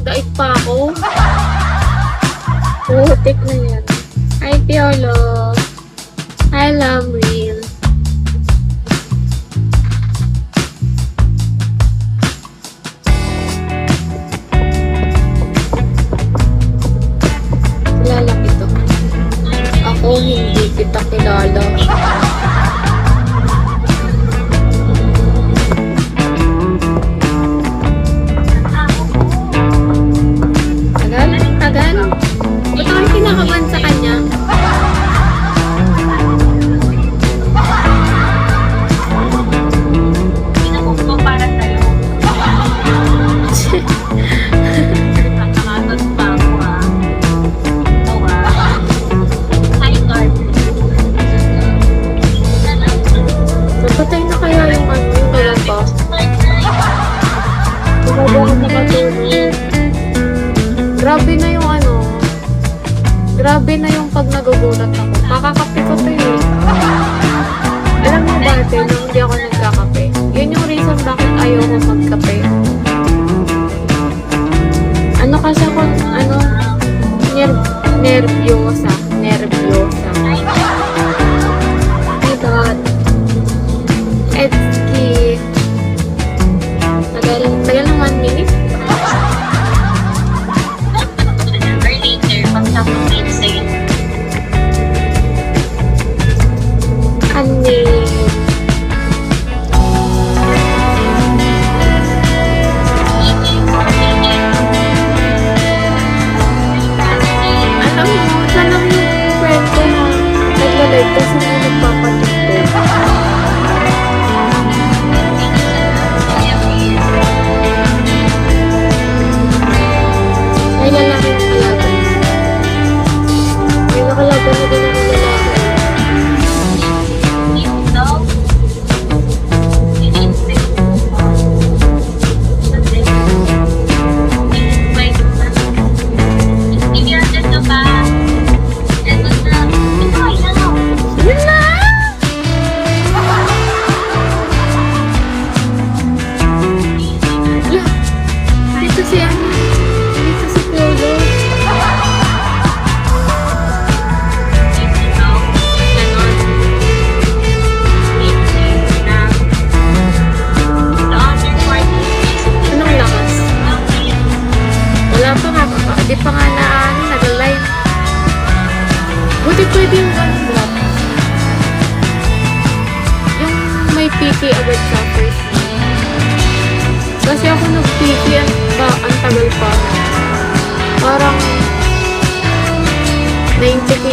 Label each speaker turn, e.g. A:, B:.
A: Daig pa ako. Putik na yan. Hi, Piolo. Hi, Lamril. Kilala kita. Ako hindi kita kilala. Tagal? Ba't ako kinakabahan sa kanya?
B: Pinakong ko para sa'yo. Nakakatot pa ako Ito Hi, Lord.
A: Napatay na kaya yung ano, yung kalata? Bumaba ako makatulog. Grabe na yung ano. Grabe na yung pag nagugulat ako. Makakape ko to eh. Alam mo dati, nung hindi ako nagkakape. Yun yung reason bakit ayoko magkape. Ano kasi ako, ano, nervyosa. Nervyosa. My God. Edski. Tagal ng 1 minute.
B: Or later, pagtapos din sa'yo.
A: Ani. Alam mo, sana yung friend ko na nagla-live kasi mo nagpapatikto. May lalaki ng kalaban. May nakalaban na din ako lalaki. Yun na! Yeah. Dito si ano? Dito si Piolo. Anong lakas? Wala pa nga. Di pa nga na ano, nag-live. Buti pwede yung ganun vlog. Yung may PK agad sa first name. Kasi ako nag-PK ang tagal pa. Parang 95